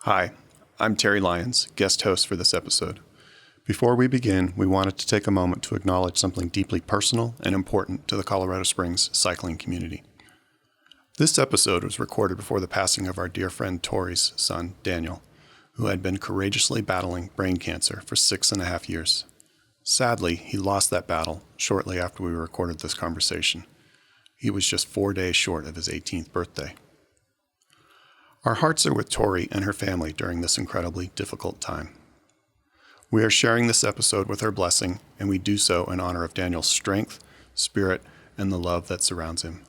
Hi, I'm Terry Lyons, guest host for this episode. Before we begin, we wanted to take a moment to acknowledge something deeply personal and important to the Colorado Springs cycling community. This episode was recorded before the passing of our dear friend Tori's son, Daniel, who had been courageously battling brain cancer for 6.5 years. Sadly, he lost that battle shortly after we recorded this conversation. He was just 4 days short of his 18th birthday. Our hearts are with Tori and her family during this incredibly difficult time. We are sharing this episode with her blessing, and we do so in honor of Daniel's strength, spirit, and the love that surrounds him.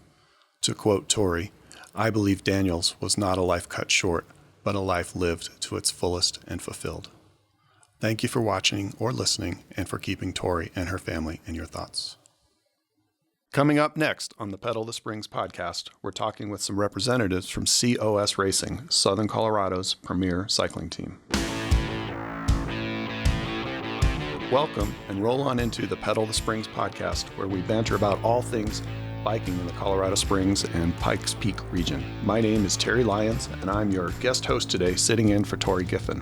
To quote Tori, "I believe Daniel's was not a life cut short, but a life lived to its fullest and fulfilled." Thank you for watching or listening, and for keeping Tori and her family in your thoughts. Coming up next on the Pedal to Springs podcast, we're talking with some representatives from COS Racing, Southern Colorado's premier cycling team. Welcome, and roll on into the Pedal to Springs podcast, where we banter about all things biking in the Colorado Springs and Pikes Peak region. My name is Terry Lyons, and I'm your guest host today, sitting in for Tori Giffen.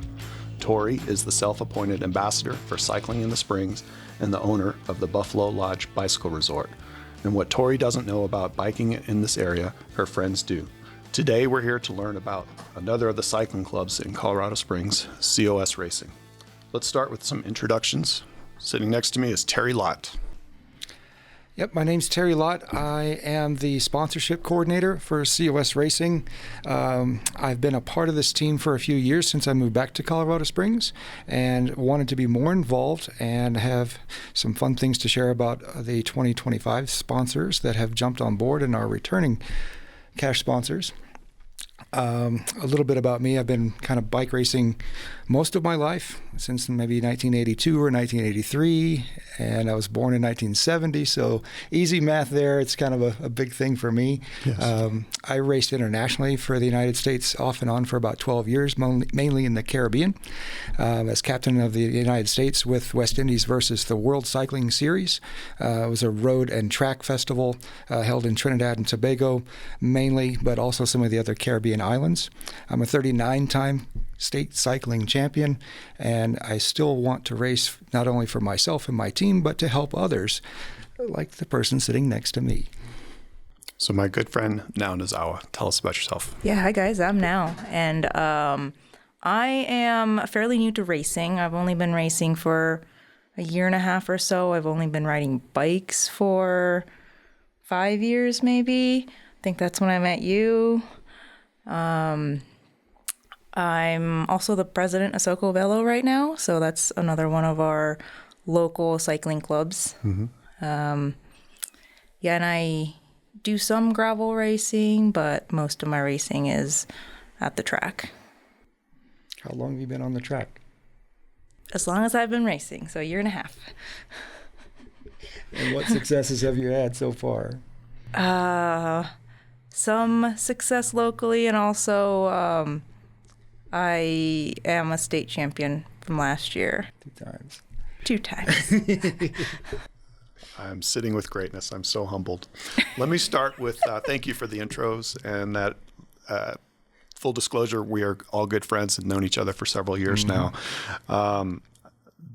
Tori is the self-appointed ambassador for cycling in the Springs and the owner of the Buffalo Lodge Bicycle Resort. And what Tori doesn't know about biking in this area, her friends do. Today, we're here to learn about another of the cycling clubs in Colorado Springs, COS Racing. Let's start with some introductions. Sitting next to me is Terry Lott. Yep, my name's Terry Lott. I am the sponsorship coordinator for COS Racing. I've been a part of this team for a few years since I moved back to Colorado Springs, and wanted to be more involved and have some fun things to share about the 2025 sponsors that have jumped on board and are returning cash sponsors. A little bit about me. I've been kind of bike racing most of my life, since maybe 1982 or 1983, and I was born in 1970, so easy math there. It's kind of a big thing for me. Yes. I raced internationally for the United States off and on for about 12 years, mainly in the Caribbean, as captain of the United States with West Indies versus the World Cycling Series. It was a road and track festival held in Trinidad and Tobago mainly, but also some of the other Caribbean islands. I'm a 39-time state cycling champion, and I still want to race not only for myself and my team, but to help others, like the person sitting next to me. So my good friend, now Nozawa, tell us about yourself. Yeah, hi guys, I'm Now, and I am fairly new to racing. I've only been racing for a year and a half or so. I've only been riding bikes for 5 years, maybe. I think that's when I met you. I'm also the president of Soco Velo right now, so that's another one of our local cycling clubs. Mm-hmm. And I do some gravel racing, but most of my racing is at the track. How long have you been on the track? As long as I've been racing, so a year and a half. And what successes have you had so far? Some success locally, and also I am a state champion from last year. 2 times. I'm sitting with greatness. I'm so humbled. Let me start with thank you for the intros, and that full disclosure, we are all good friends and known each other for several years now.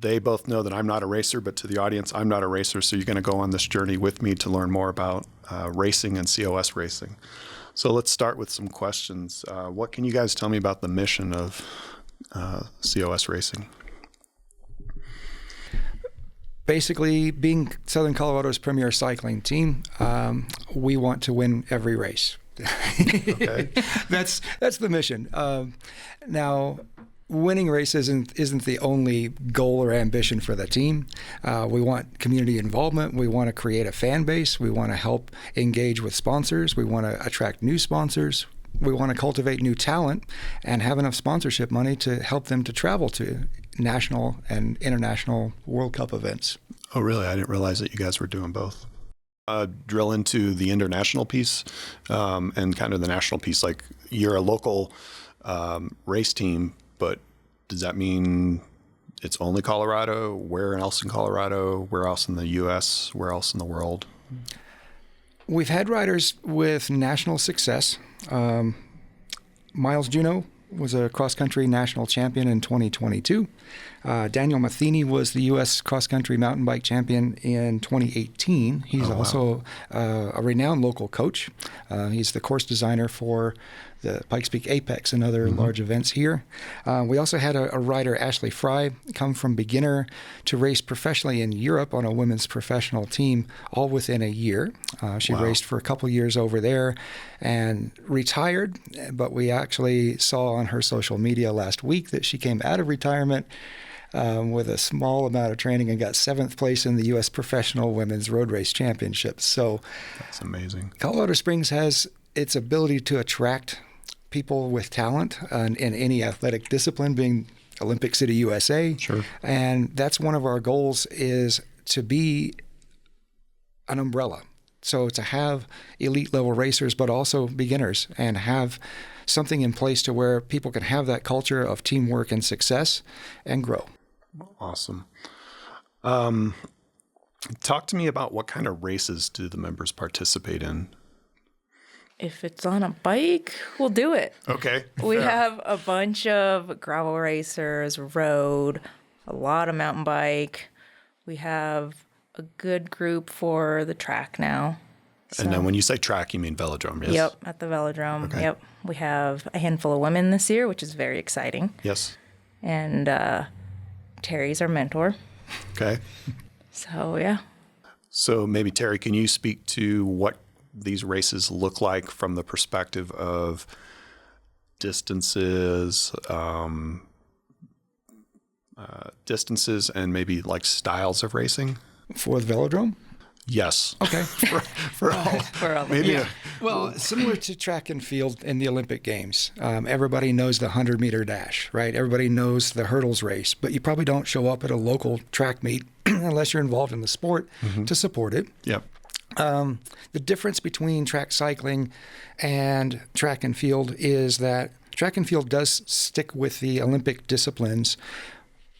They both know that I'm not a racer, but to the audience, I'm not a racer, so you're going to go on this journey with me to learn more about racing and COS Racing. So let's start with some questions. What can you guys tell me about the mission of COS Racing? Basically, being Southern Colorado's premier cycling team, we want to win every race. Okay. That's the mission. Now, winning races isn't the only goal or ambition for the team. We want community involvement. We want to create a fan base. We want to help engage with sponsors. We want to attract new sponsors. We want to cultivate new talent and have enough sponsorship money to help them to travel to national and international World Cup events. Oh, really? I didn't realize that you guys were doing both. Drill into the international piece and kind of the national piece. Like, you're a local race team, but does that mean it's only Colorado? Where else in Colorado? Where else in the U.S.? Where else in the world? We've had riders with national success. Miles Juneau was a cross-country national champion in 2022. Daniel Matheny was the U.S. cross-country mountain bike champion in 2018. He's also a renowned local coach. He's the course designer for the Pikes Peak Apex and other large events here. We also had a rider, Ashley Fry, come from beginner to race professionally in Europe on a women's professional team, all within a year. She raced for a couple years over there and retired, but we actually saw on her social media last week that she came out of retirement with a small amount of training and got 7th place in the U.S. Professional Women's Road Race Championships. So That's amazing. Colorado Springs has its ability to attract people with talent in any athletic discipline, being Olympic City, USA. Sure. And that's one of our goals, is to be an umbrella. So to have elite level racers, but also beginners, and have something in place to where people can have that culture of teamwork and success and grow. Awesome. Talk to me about what kind of races do the members participate in? If it's on a bike, we'll do it. Okay. We fair. have a bunch of gravel racers, road, a lot of mountain bike. We have a good group for the track now. And then when you say track, you mean velodrome, yes? Yep, at the velodrome. Okay. Yep. We have a handful of women this year, which is very exciting. Yes. And Terry's our mentor. Okay. So, yeah. So maybe, Terry, can you speak to what these races look like from the perspective of distances, and maybe like styles of racing? For the velodrome? Yes. Okay. For all. For all Maybe. Yeah. Well, similar to track and field in the Olympic Games, everybody knows the 100-meter dash, right? Everybody knows the hurdles race, but you probably don't show up at a local track meet unless you're involved in the sport to support it. Yep. The difference between track cycling and track and field is that track and field does stick with the Olympic disciplines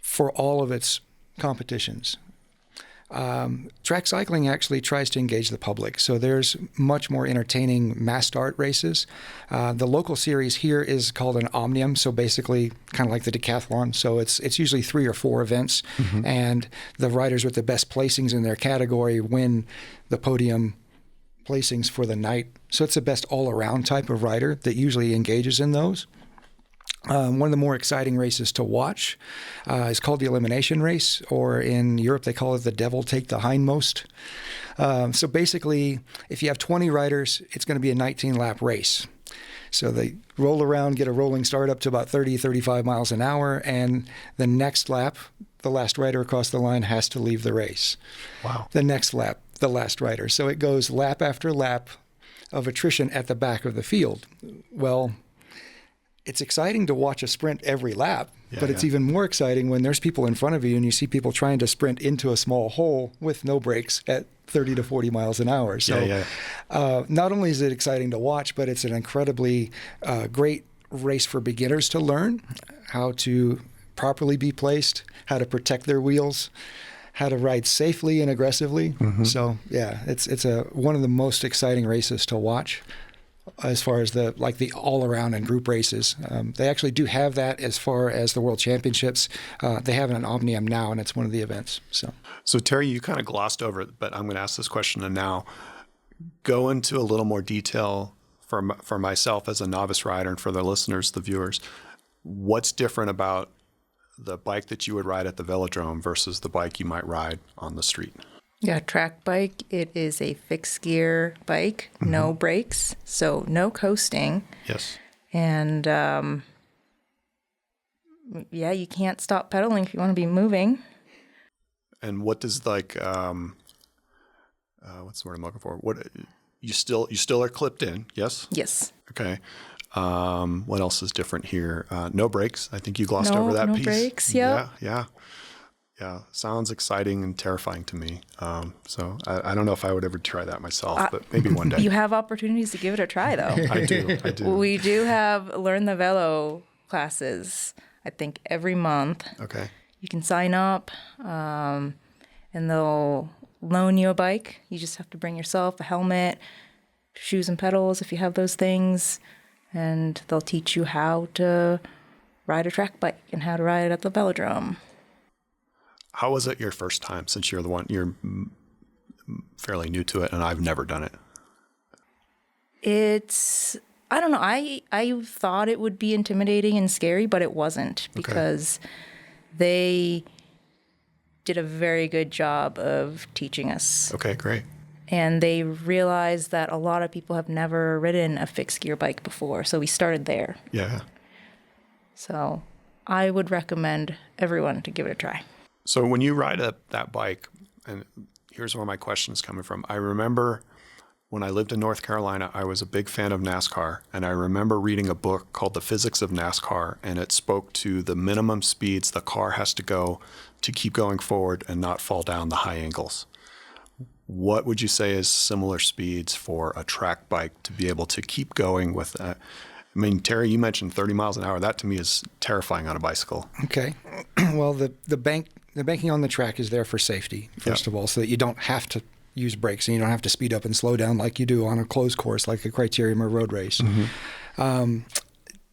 for all of its competitions. Track cycling actually tries to engage the public, so there's much more entertaining mass start races. The local series here is called an omnium, so basically kind of like the decathlon. So it's usually 3 or 4 events, and the riders with the best placings in their category win the podium placings for the night. So it's the best all-around type of rider that usually engages in those. One of the more exciting races to watch is called the elimination race, or in Europe they call it the devil take the hindmost. So basically, if you have 20 riders, it's going to be a 19-lap race. So they roll around, get a rolling start up to about 30, 35 miles an hour, and the next lap, the last rider across the line has to leave the race. Wow. The next lap, the last rider. So it goes lap after lap of attrition at the back of the field. Well, it's exciting to watch a sprint every lap, but it's even more exciting when there's people in front of you and you see people trying to sprint into a small hole with no brakes at 30 to 40 miles an hour. So not only is it exciting to watch, but it's an incredibly great race for beginners to learn how to properly be placed, how to protect their wheels, how to ride safely and aggressively. So yeah, it's one of the most exciting races to watch. As far as the all-around and group races. They actually do have that as far as the World Championships. They have an Omnium now, and it's one of the events. So Terry, you kind of glossed over it, but I'm going to ask this question and now. Go into a little more detail for myself as a novice rider and for the listeners, the viewers. What's different about the bike that you would ride at the velodrome versus the bike you might ride on the street? Yeah, track bike. It is a fixed gear bike, no brakes, so no coasting. Yes. And you can't stop pedaling if you want to be moving. And what does what's the word I'm looking for? What you still are clipped in? Yes. Yes. Okay. What else is different here? No brakes. I think you glossed over that piece. No brakes. Yep. Yeah, sounds exciting and terrifying to me. So I don't know if I would ever try that myself, but maybe one day. You have opportunities to give it a try, though. I do. We do have Learn the Velo classes, I think, every month. Okay. You can sign up, and they'll loan you a bike. You just have to bring yourself a helmet, shoes and pedals if you have those things, and they'll teach you how to ride a track bike and how to ride it at the velodrome. How was it your first time, since you're fairly new to it, and I've never done it? I don't know. I thought it would be intimidating and scary, but it wasn't, because they did a very good job of teaching us. Okay, great. And they realized that a lot of people have never ridden a fixed gear bike before, so we started there. Yeah. So I would recommend everyone to give it a try. So when you ride that bike, and here's where my question is coming from. I remember when I lived in North Carolina, I was a big fan of NASCAR, and I remember reading a book called The Physics of NASCAR, and it spoke to the minimum speeds the car has to go to keep going forward and not fall down the high angles. What would you say is similar speeds for a track bike to be able to keep going with? I mean, Terry, you mentioned 30 miles an hour. That to me is terrifying on a bicycle. Okay. Well, the banking on the track is there for safety, first of all, so that you don't have to use brakes and you don't have to speed up and slow down like you do on a closed course, like a criterium or road race.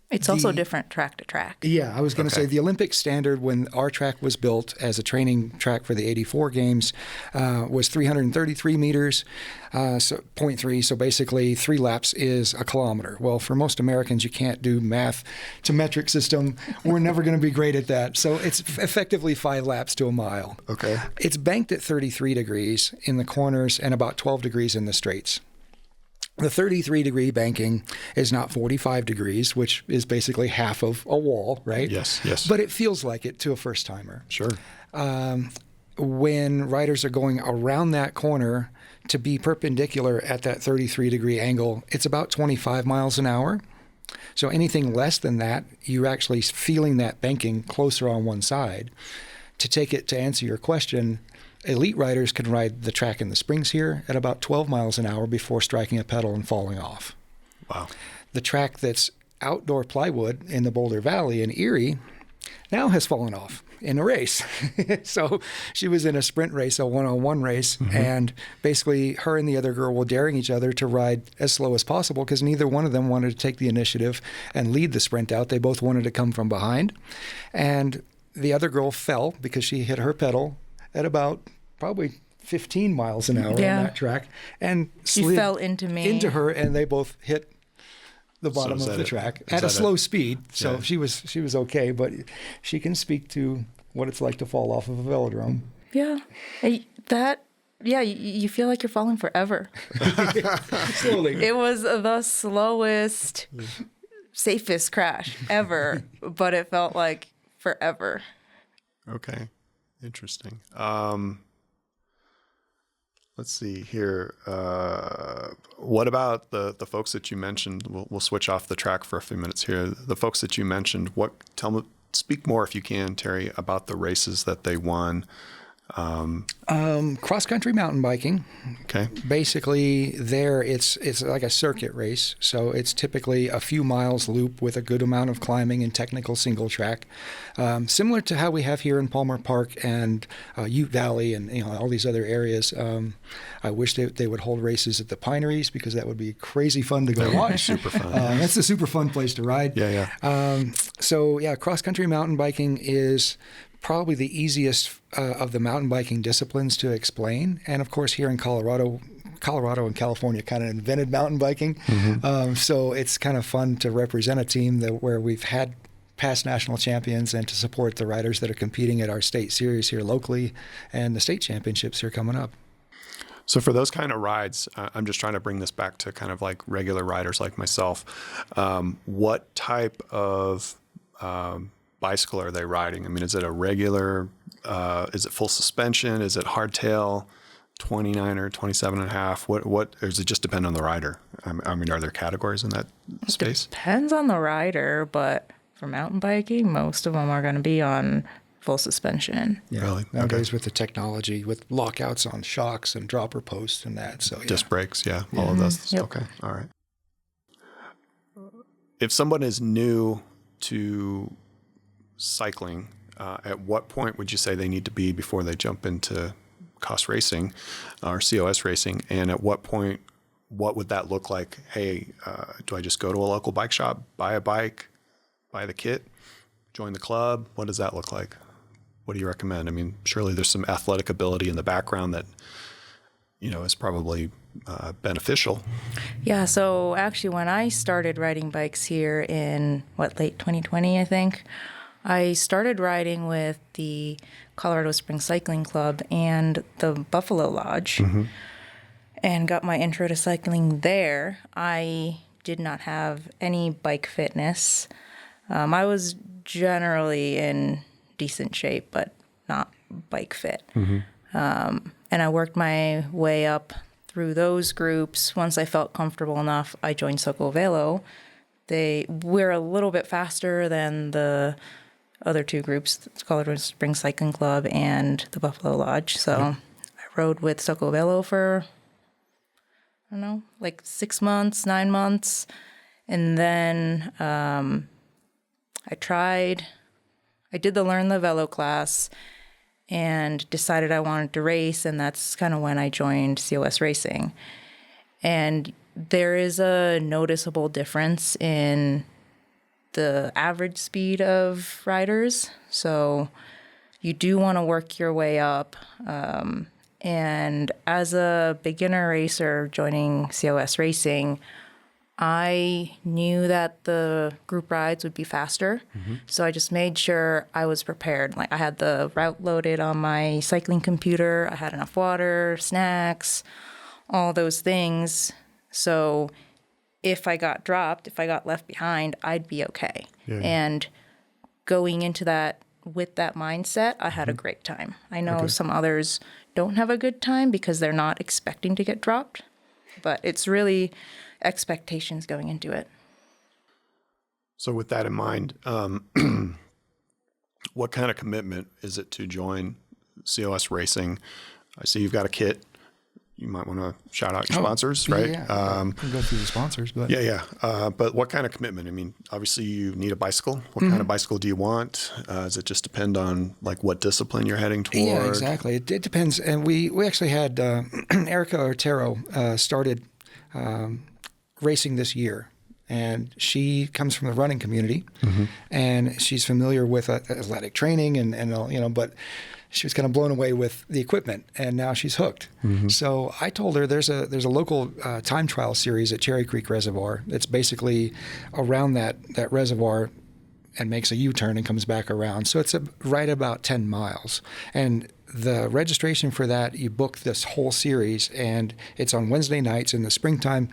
It's also different track to track. Yeah, I was going to say the Olympic standard when our track was built as a training track for the 84 games was 333 meters, so 0.3. So basically 3 laps is a kilometer. Well, for most Americans, you can't do math to metric system. We're never going to be great at that. So it's effectively 5 laps to a mile. Okay. It's banked at 33 degrees in the corners and about 12 degrees in the straights. The 33-degree banking is not 45 degrees, which is basically half of a wall, right? Yes, yes. But it feels like it to a first-timer. Sure. When riders are going around that corner to be perpendicular at that 33-degree angle, it's about 25 miles an hour. So anything less than that, you're actually feeling that banking closer on one side. To answer your question, elite riders can ride the track in the springs here at about 12 miles an hour before striking a pedal and falling off. Wow. The track that's outdoor plywood in the Boulder Valley in Eatery now has fallen off in a race. So she was in a sprint race, a one-on-one race, and basically her and the other girl were daring each other to ride as slow as possible because neither one of them wanted to take the initiative and lead the sprint out. They both wanted to come from behind. And the other girl fell because she hit her pedal at about probably 15 miles an hour on that track, and she fell into me. Into her, and they both hit the bottom of the track at a slow speed. So she was okay, but she can speak to what it's like to fall off of a velodrome. Yeah, you feel like you're falling forever. Slowly. It was the slowest, safest crash ever, but it felt like forever. Okay, interesting. Let's see here. What about the folks that you mentioned? We'll switch off the track for a few minutes here. The folks that you mentioned, speak more if you can, Terry, about the races that they won. Cross-country mountain biking. Okay. Basically, it's like a circuit race. So it's typically a few miles loop with a good amount of climbing and technical single track, similar to how we have here in Palmer Park and Ute Valley and all these other areas. I wish they would hold races at the Pineries because that would be crazy fun to go watch. Super fun. That's a super fun place to ride. Yeah. Cross-country mountain biking is probably the easiest of the mountain biking disciplines to explain. And of course, here in Colorado and California kind of invented mountain biking. So it's kind of fun to represent a team where we've had past national champions and to support the riders that are competing at our state series here locally and the state championships here coming up. So for those kind of rides, I'm just trying to bring this back to kind of like regular riders like myself. What type of bicycle are they riding? I mean, is it a regular, is it full suspension? Is it hardtail, 29 or 27 and a half? What, or does it just depend on the rider? I mean, are there categories in that space? Depends on the rider, but for mountain biking, most of them are going to be on full suspension. Yeah. Really? Nowadays with the technology, with lockouts on shocks and dropper posts and that. So Disc brakes, all of those. Yep. Okay, all right. If someone is new to cycling, at what point would you say they need to be before they jump into COS Racing or COS Racing? And at what point what would that look like? Hey, do I just go to a local bike shop, buy a bike, buy the kit, join the club? What does that look like? What do you recommend? I mean, surely there's some athletic ability in the background that, is probably beneficial. Yeah, so actually when I started riding bikes here in, late 2020, I think, I started riding with the Colorado Springs Cycling Club and the Buffalo Lodge and got my intro to cycling there. I did not have any bike fitness. I was generally in decent shape, but not bike fit. And I worked my way up through those groups. Once I felt comfortable enough, I joined Soko Velo. We're a little bit faster than the other two groups, the Colorado Springs Cycling Club and the Buffalo Lodge. So I rode with Soko Velo for, 6 months, 9 months. And then I did the Learn the Velo class and decided I wanted to race, and that's kind of when I joined COS Racing. And there is a noticeable difference in the average speed of riders. So you do want to work your way up. And as a beginner racer joining COS Racing, I knew that the group rides would be faster. So I just made sure I was prepared. Like I had the route loaded on my cycling computer. I had enough water, snacks, all those things. So if I got dropped, if I got left behind, I'd be okay. Yeah. And going into that with that mindset, I had a great time. I know some others don't have a good time because they're not expecting to get dropped, but it's really expectations going into it. So with that in mind, what kind of commitment is it to join COS Racing? I see you've got a kit. You might want to shout out your sponsors, right? Yeah, we can go through the sponsors. But But what kind of commitment? I mean, obviously you need a bicycle. What kind of bicycle do you want? Does it just depend on what discipline you're heading toward? Yeah, exactly. It depends. And we actually had Erica Otero started racing this year. And she comes from the running community, and she's familiar with athletic training and but she was kind of blown away with the equipment, and now she's hooked. So I told her there's a local time trial series at Cherry Creek Reservoir. It's basically around that reservoir and makes a U-turn and comes back around. So it's right about 10 miles. And the registration for that, you book this whole series, and it's on Wednesday nights in the springtime.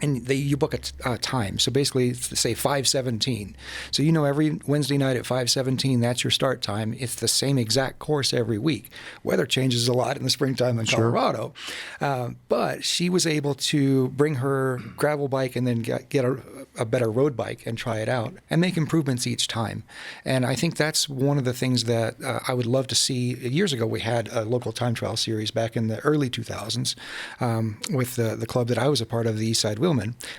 And you book a time. So basically, say 5:17. So every Wednesday night at 5:17, that's your start time. It's the same exact course every week. Weather changes a lot in the springtime in Colorado. But she was able to bring her gravel bike and then get a better road bike and try it out and make improvements each time. And I think that's one of the things that I would love to see. Years ago, we had a local time trial series back in the early 2000s with the club that I was a part of, the Eastside Wheelmen.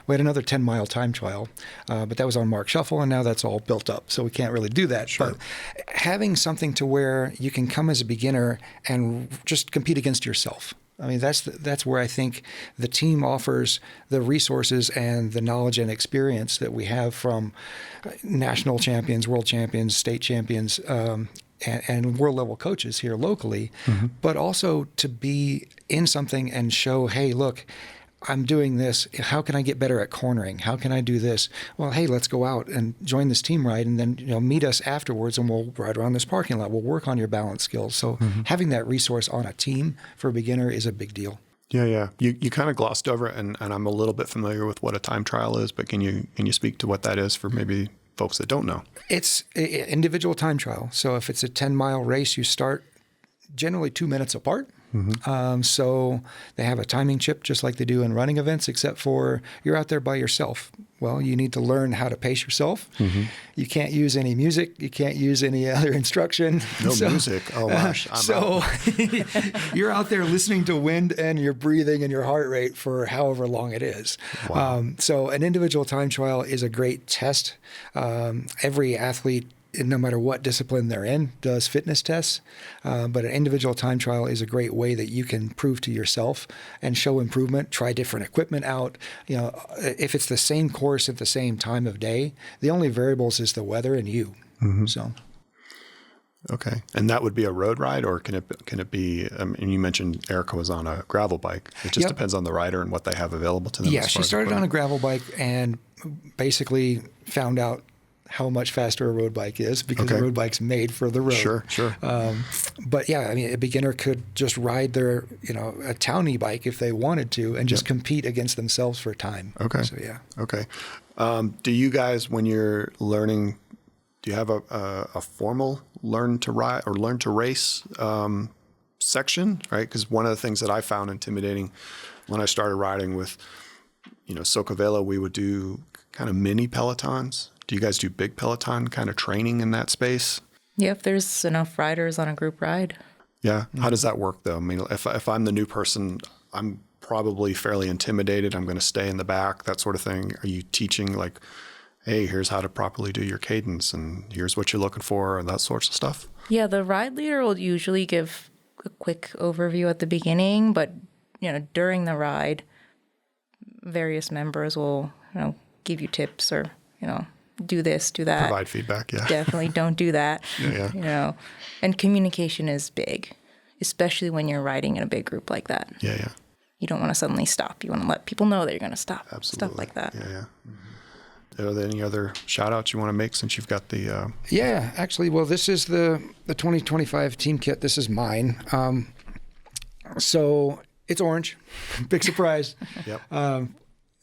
We had another 10-mile time trial, but that was on Mark Shuffle, and now that's all built up, so we can't really do that. Sure. But having something to where you can come as a beginner and just compete against yourself. I mean, that's where I think the team offers the resources and the knowledge and experience that we have from national champions, world champions, state champions, and world-level coaches here locally, but also to be in something and show, hey, look, I'm doing this. How can I get better at cornering? How can I do this? Well, hey, let's go out and join this team ride, and then meet us afterwards, and we'll ride around this parking lot. We'll work on your balance skills. So having that resource on a team for a beginner is a big deal. Yeah. You kind of glossed over it, and I'm a little bit familiar with what a time trial is, but can you speak to what that is for maybe folks that don't know? It's an individual time trial. So if it's a 10-mile race, you start generally 2 minutes apart. So they have a timing chip just like they do in running events, except for you're out there by yourself. Well, you need to learn how to pace yourself. You can't use any music. You can't use any other instruction. No music. Oh, gosh. You're out there listening to wind and your breathing and your heart rate for however long it is. Wow. So an individual time trial is a great test. Every athlete no matter what discipline they're in, does fitness tests. But an individual time trial is a great way that you can prove to yourself and show improvement, try different equipment out. If it's the same course at the same time of day, the only variables is the weather and you. Mm-hmm. So. Okay. And that would be a road ride, or can it be, and you mentioned Erica was on a gravel bike. It just depends on the rider and what they have available to them. Yeah, she started on a gravel bike and basically found out how much faster a road bike is because a road bike's made for the road. Sure. But yeah, I mean, a beginner could just ride their, a townie bike if they wanted to and just compete against themselves for time. Okay. So yeah. Okay. Do you guys, when you're learning, do you have a formal learn to ride or learn to race section, right? Because one of the things that I found intimidating when I started riding with, Socavelo, we would do kind of mini pelotons. Do you guys do big peloton kind of training in that space? Yeah, if there's enough riders on a group ride. Yeah. Mm-hmm. How does that work, though? I mean, if I'm the new person, I'm probably fairly intimidated. I'm going to stay in the back, that sort of thing. Are you teaching like, hey, here's how to properly do your cadence, and here's what you're looking for, and that sorts of stuff? Yeah, the ride leader will usually give a quick overview at the beginning, but during the ride, various members will give you tips or do this, do that. Provide feedback. Yeah, definitely don't do that. Yeah. And communication is big, especially when you're riding in a big group like that. Yeah. You don't want to suddenly stop. You want to let people know that you're going to stop. Absolutely. Stuff like that. Yeah. Mm-hmm. Are there any other shout outs you want to make since you've got the... Yeah, actually, well, this is the 2025 team kit. This is mine. So it's orange. Big surprise. Yep.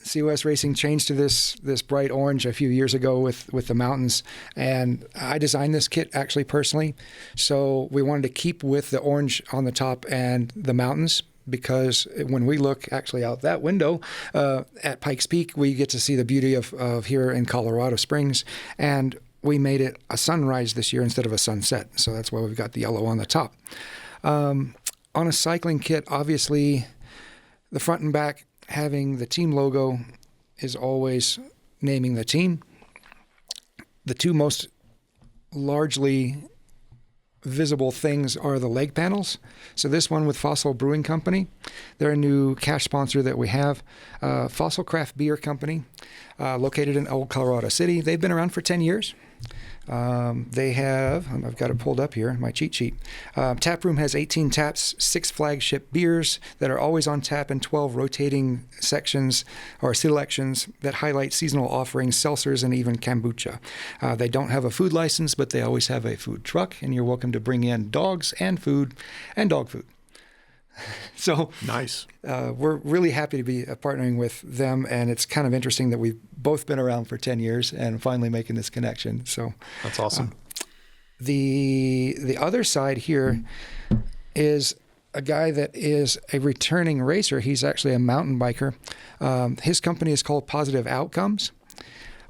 COS Racing changed to this bright orange a few years ago with the mountains, and I designed this kit actually personally. So we wanted to keep with the orange on the top and the mountains, because when we look actually out that window at Pikes Peak, we get to see the beauty of here in Colorado Springs, and we made it a sunrise this year instead of a sunset. So that's why we've got the yellow on the top. On a cycling kit, obviously, the front and back having the team logo is always naming the team. The two most largely visible things are the leg panels. So this one with Fossil Brewing Company, they're a new cash sponsor that we have. Fossil Craft Beer Company, located in Old Colorado City. They've been around for 10 years. They have, I've got it pulled up here, my cheat sheet. Taproom has 18 taps, 6 flagship beers that are always on tap, and 12 rotating sections or selections that highlight seasonal offerings, seltzers, and even kombucha. They don't have a food license, but they always have a food truck, and you're welcome to bring in dogs and food and dog food. So nice. We're really happy to be partnering with them, and it's kind of interesting that we've both been around for 10 years and finally making this connection. So that's awesome. The other side here is a guy that is a returning racer. He's actually a mountain biker. His company is called Positive Outcomes.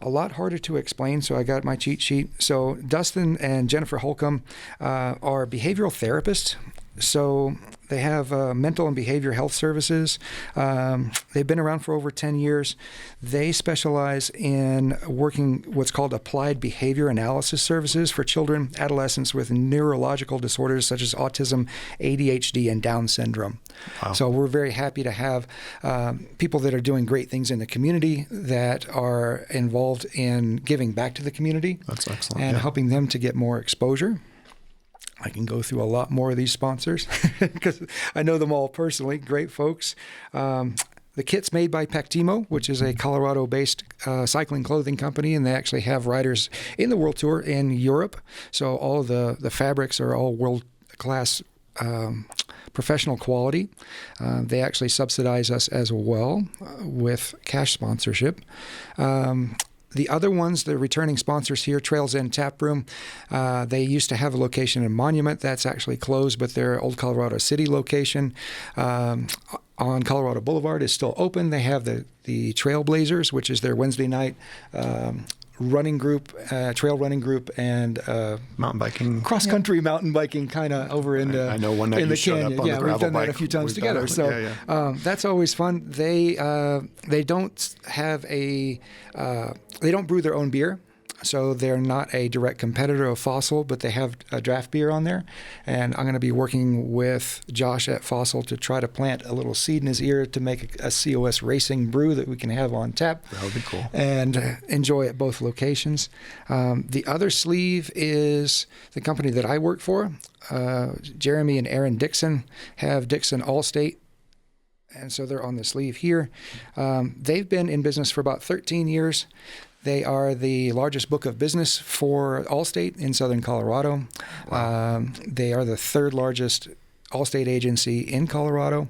A lot harder to explain, so I got my cheat sheet. So Dustin and Jennifer Holcomb are behavioral therapists. So they have mental and behavior health services. They've been around for over 10 years. They specialize in working what's called applied behavior analysis services for children, adolescents with neurological disorders such as autism, ADHD, and Down syndrome. Wow. So we're very happy to have people that are doing great things in the community that are involved in giving back to the community. That's excellent. And helping them to get more exposure. I can go through a lot more of these sponsors because I know them all personally. Great folks. The kit's made by Pactimo, which is a Colorado-based cycling clothing company, and they actually have riders in the World Tour in Europe. So all of the fabrics are all world-class professional quality. They actually subsidize us as well with cash sponsorship. The other ones, the returning sponsors here, Trails End Taproom, they used to have a location in Monument. That's actually closed, but their Old Colorado City location on Colorado Boulevard is still open. They have the Trailblazers, which is their Wednesday night running group, trail running group, and mountain biking, cross-country mountain biking, kind of over in the I know one night in you the showed canyon. up on Yeah, the we've gravel done bike. that a few times We've done together. it. So Yeah. that's always fun. They don't have they don't brew their own beer. So they're not a direct competitor of Fossil, but they have a draft beer on there. And I'm going to be working with Josh at Fossil to try to plant a little seed in his ear to make a COS Racing brew that we can have on tap. That would be cool. And enjoy at both locations. The other sleeve is the company that I work for. Jeremy and Aaron Dixon have Dixon Allstate. And so they're on the sleeve here. They've been in business for about 13 years. They are the largest book of business for Allstate in Southern Colorado. Wow. They are the third largest Allstate agency in Colorado.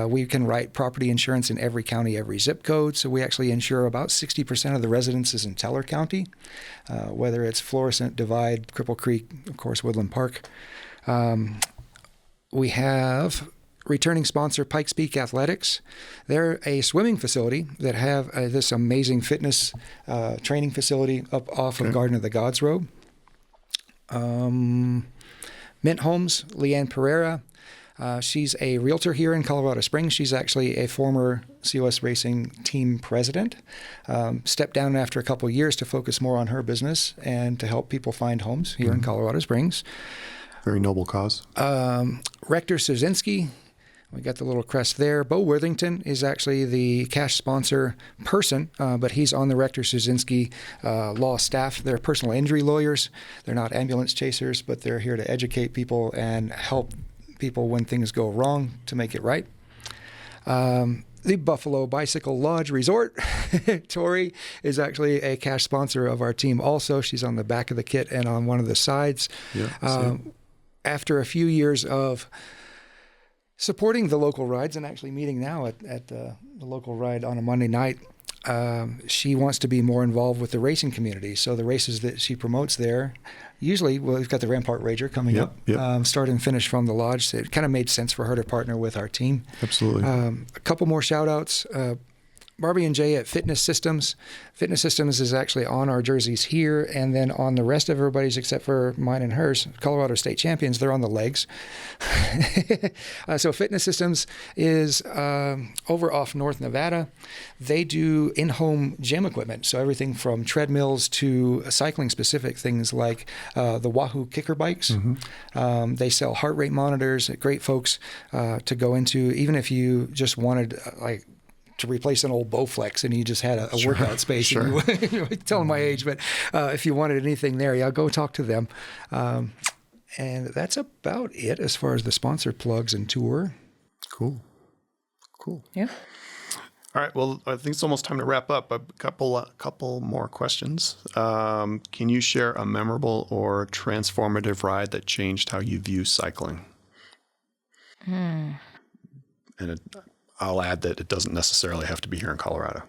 We can write property insurance in every county, every zip code. So we actually insure about 60% of the residences in Teller County, whether it's Florissant, Divide, Cripple Creek, of course, Woodland Park. We have returning sponsor Pikes Peak Athletics. They're a swimming facility that have this amazing fitness training facility up off of Garden of the Gods Road. Mint Homes, LeeAnn Perea. She's a realtor here in Colorado Springs. She's actually a former COS Racing team president. Stepped down after a couple of years to focus more on her business and to help people find homes here in Colorado Springs. Very noble cause. Rector Stuzynski. We got the little crest there. Beau Worthington is actually the cash sponsor person, but he's on the Rector Stuzynski law staff. They're personal injury lawyers. They're not ambulance chasers, but they're here to educate people and help people when things go wrong to make it right. The Buffalo Bicycle Lodge Resort. Tori is actually a cash sponsor of our team also. She's on the back of the kit and on one of the sides. Yeah, after a few years of supporting the local rides and actually meeting now at the local ride on a Monday night, she wants to be more involved with the racing community. So the races that she promotes there, usually, well, we've got the Rampart Rager coming up, start and finish from the lodge. So it kind of made sense for her to partner with our team. Absolutely. A couple more shout outs. Barbie and Jay at Fitness Systems. Fitness Systems is actually on our jerseys here, and then on the rest of everybody's except for mine and hers, Colorado State champions, they're on the legs. So Fitness Systems is over off North Nevada. They do in-home gym equipment, so everything from treadmills to cycling-specific things like the Wahoo kicker bikes. They sell heart rate monitors, great folks to go into, even if you just wanted to replace an old Bowflex and you just had a workout space. Sure. And you tell them my age, but if you wanted anything there, go talk to them. And that's about it as far as the sponsor plugs and tour. Cool. Yeah. All right. Well, I think it's almost time to wrap up. A couple more questions. Can you share a memorable or transformative ride that changed how you view cycling? And I'll add that it doesn't necessarily have to be here in Colorado.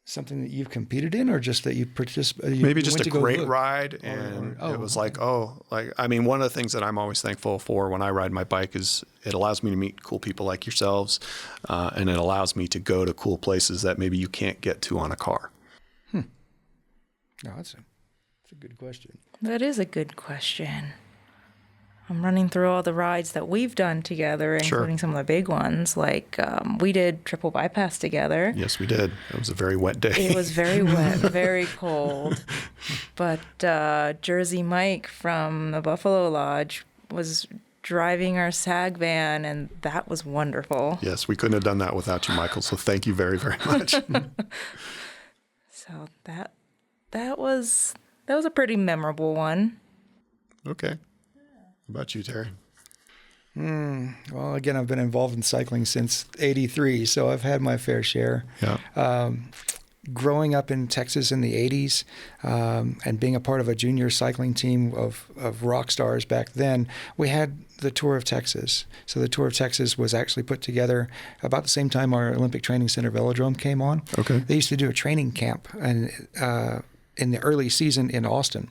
Something that you've competed in, or just that you participated? Maybe just a great ride, and it was one of the things that I'm always thankful for when I ride my bike is it allows me to meet cool people like yourselves, and it allows me to go to cool places that maybe you can't get to on a car. No, that's a good question. That is a good question. I'm running through all the rides that we've done together, including some of the big ones. Like we did Triple Bypass together. Yes, we did. It was a very wet day. It was very wet, very cold. But Jersey Mike from the Buffalo Lodge was driving our SAG van, and that was wonderful. Yes, we couldn't have done that without you, Michael. So thank you very, very much. So that was a pretty memorable one. Okay. How about you, Terry? Well, again, I've been involved in cycling since '83, so I've had my fair share. Yeah. Growing up in Texas in the '80s and being a part of a junior cycling team of rock stars back then, we had the Tour of Texas. So the Tour of Texas was actually put together about the same time our Olympic Training Center Velodrome came on. Okay. They used to do a training camp, and in the early season in Austin,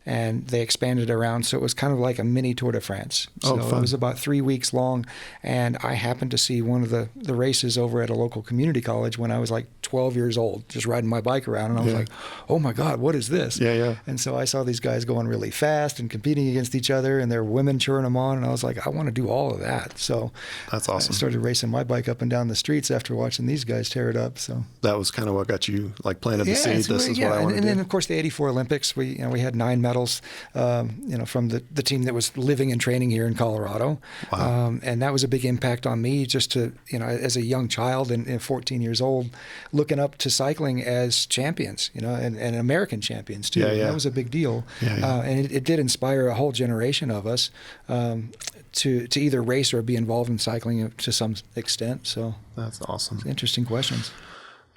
and they expanded around. So it was kind of like a mini Tour de France. So fun. It was about 3 weeks long, and I happened to see one of the races over at a local community college when I was like 12 years old, just riding my bike around, and I was like, oh my God, what is this? Yeah. And so I saw these guys going really fast and competing against each other, and there were women cheering them on, and I was like, I want to do all of that. So That's awesome. I started racing my bike up and down the streets after watching these guys tear it up. So That was kind of what got you like planted the seed. This is what I want to do. And then of course the '84 Olympics, we had 9 medals, from the team that was living and training here in Colorado. Wow. And that was a big impact on me, just to, as a young child and 14 years old, looking up to cycling as champions, and American champions too. Yeah. That was a big deal. And it did inspire a whole generation of us to either race or be involved in cycling to some extent. So That's awesome. interesting questions.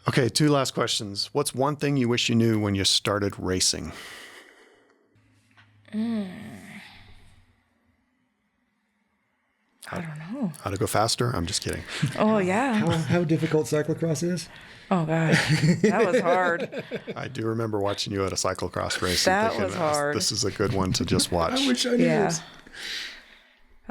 Okay, 2 last questions. What's one thing you wish you knew when you started racing? I don't know. How to go faster? I'm just kidding. Oh, yeah. How difficult cyclocross is? Oh, God. That was hard. I do remember watching you at a cyclocross race. That and thinking, was hard. This is a good one to just watch. I wish I knew this.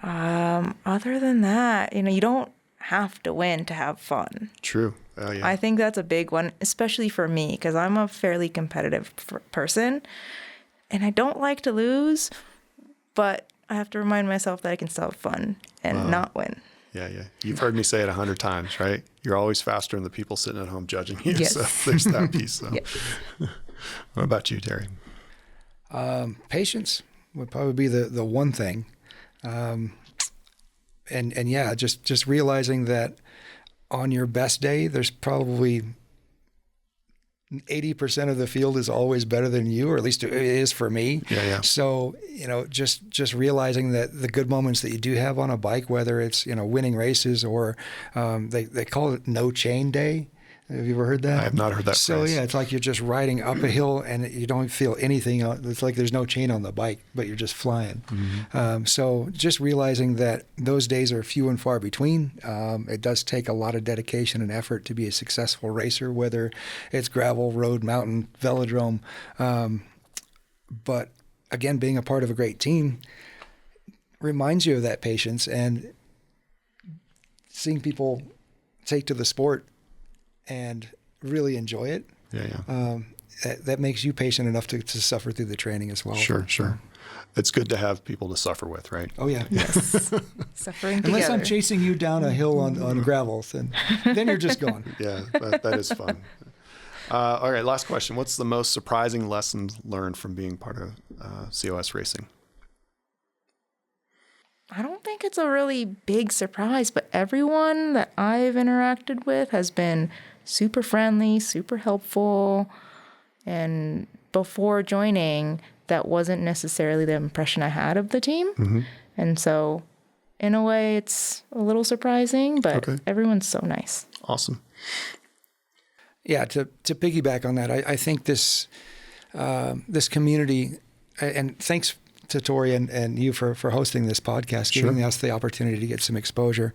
Other than that, you don't have to win to have fun. True. Oh, yeah. I think that's a big one, especially for me, because I'm a fairly competitive person, and I don't like to lose, but I have to remind myself that I can still have fun and not win. Yeah. You've heard me say it 100 times, right? You're always faster than the people sitting at home judging you. Yes. So there's that piece. So. Yes. What about you, Terry? Patience would probably be the one thing. And yeah, just realizing that on your best day, there's probably 80% of the field is always better than you, or at least it is for me. Yeah. So, just realizing that the good moments that you do have on a bike, whether it's, winning races or they call it no chain day. Have you ever heard that? I have not heard that So phrase. yeah, it's like you're just riding up a hill and you don't feel anything. It's like there's no chain on the bike, but you're just flying. Mm-hmm. So just realizing that those days are few and far between. It does take a lot of dedication and effort to be a successful racer, whether it's gravel, road, mountain, velodrome. But again, being a part of a great team reminds you of that patience, and seeing people take to the sport and really enjoy it. Yeah. That makes you patient enough to suffer through the training as well. Sure. It's good to have people to suffer with, right? Oh yeah. Yes. Suffering together. Unless I'm chasing you down a hill on gravel, then you're just gone. Yeah, that is fun. All right, last question. What's the most surprising lesson learned from being part of COS Racing? I don't think it's a really big surprise, but everyone that I've interacted with has been super friendly, super helpful. And before joining, that wasn't necessarily the impression I had of the team. Mm-hmm. And so in a way, it's a little surprising, but everyone's so nice. Awesome. Yeah, to piggyback on that, I think this community, and thanks to Tori and you for hosting this podcast, giving us the opportunity to get some exposure.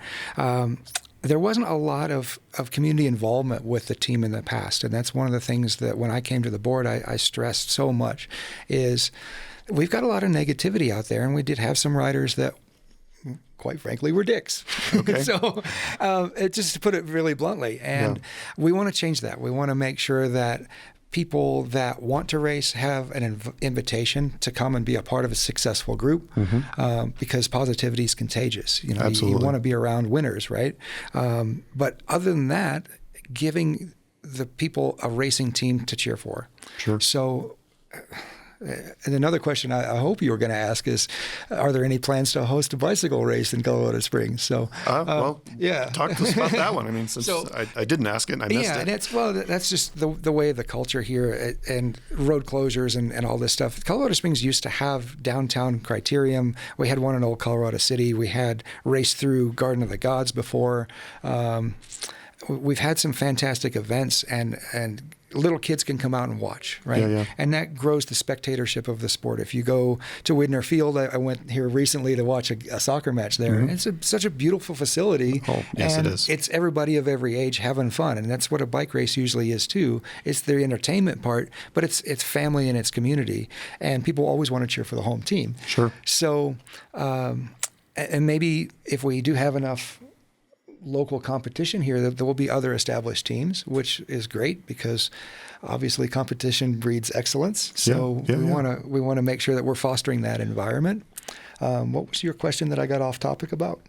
There wasn't a lot of community involvement with the team in the past, and that's one of the things that when I came to the board, I stressed so much, is we've got a lot of negativity out there, and we did have some riders that, quite frankly, were dicks. Okay. So just to put it really bluntly, and we want to change that. We want to make sure that people that want to race have an invitation to come and be a part of a successful group, because positivity is contagious. You want to be around winners, right? But other than that, giving the people a racing team to cheer for. Sure. So, and another question I hope you were going to ask is, are there any plans to host a bicycle race in Colorado Springs? So, talk to us about that one. I mean, since I didn't ask it and I missed it. And that's just the way of the culture here, and road closures and all this stuff. Colorado Springs used to have downtown criterium. We had one in Old Colorado City. We had race through Garden of the Gods before. We've had some fantastic events, and little kids can come out and watch, right? Yeah. And that grows the spectatorship of the sport. If you go to Widner Field, I went here recently to watch a soccer match there. It's such a beautiful facility. Oh, yes, and it is. It's everybody of every age having fun, and that's what a bike race usually is too. It's the entertainment part, but it's family and it's community, and people always want to cheer for the home team. Sure. So, and maybe if we do have enough local competition here, there will be other established teams, which is great because obviously competition breeds excellence. So we want to make sure that we're fostering that environment. What was your question that I got off topic about?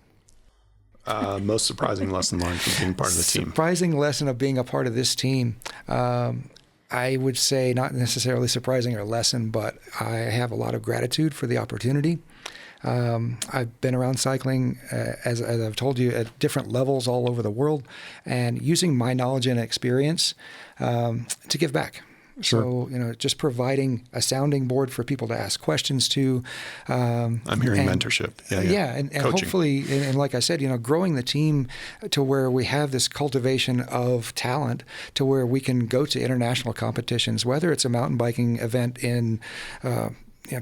Most surprising lesson learned from being part of the team. Surprising lesson of being a part of this team. I would say not necessarily surprising or lesson, but I have a lot of gratitude for the opportunity. I've been around cycling, as I've told you, at different levels all over the world, and using my knowledge and experience to give back. Sure. So, just providing a sounding board for people to ask questions to. I'm hearing mentorship. Yeah, and hopefully, and like I said, growing the team to where we have this cultivation of talent to where we can go to international competitions, whether it's a mountain biking event in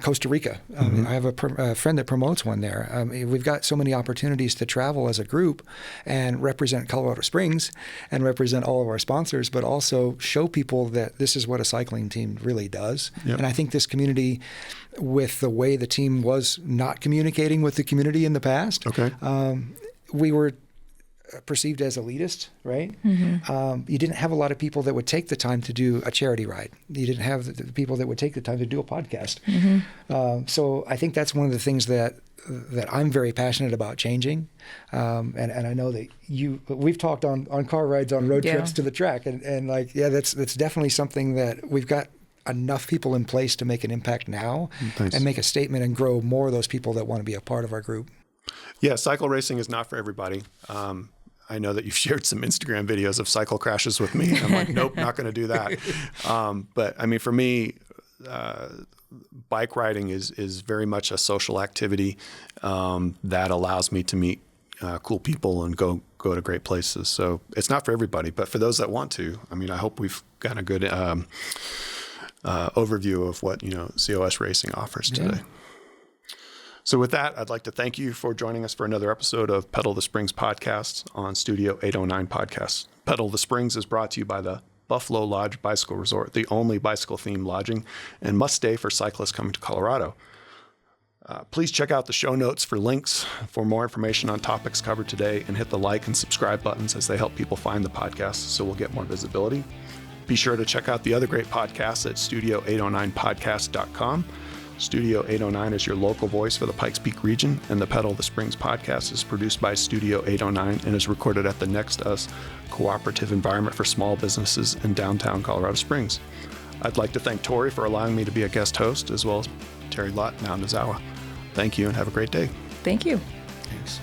Costa Rica. I have a friend that promotes one there. We've got so many opportunities to travel as a group and represent Colorado Springs and represent all of our sponsors, but also show people that this is what a cycling team really does. Yep. And I think this community, with the way the team was not communicating with the community in the past, we were perceived as elitist, right? You didn't have a lot of people that would take the time to do a charity ride. You didn't have the people that would take the time to do a podcast. So I think that's one of the things that I'm very passionate about changing. And I know that we've talked on car rides, on road trips to the track, and that's definitely something that we've got enough people in place to make an impact now and make a statement and grow more of those people that want to be a part of our group. Yeah, cycle racing is not for everybody. I know that you've shared some Instagram videos of cycle crashes with me. I'm like, nope, not going to do that. But I mean, for me, bike riding is very much a social activity that allows me to meet cool people and go to great places. So it's not for everybody, but for those that want to, I mean, I hope we've got a good overview of what COS Racing offers today. So with that, I'd like to thank you for joining us for another episode of Pedal the Springs podcast on Studio 809 Podcasts. Pedal the Springs is brought to you by the Buffalo Lodge Bicycle Resort, the only bicycle-themed lodging and must-stay for cyclists coming to Colorado. Please check out the show notes for links for more information on topics covered today, and hit the like and subscribe buttons as they help people find the podcast so we'll get more visibility. Be sure to check out the other great podcasts at studio809podcast.com. Studio 809 is your local voice for the Pikes Peak region, and the Pedal the Springs podcast is produced by Studio 809 and is recorded at the Next Us cooperative environment for small businesses in downtown Colorado Springs. I'd like to thank Tori for allowing me to be a guest host, as well as Terry Lott, now Nozawa. Thank you and have a great day. Thank you. Thanks.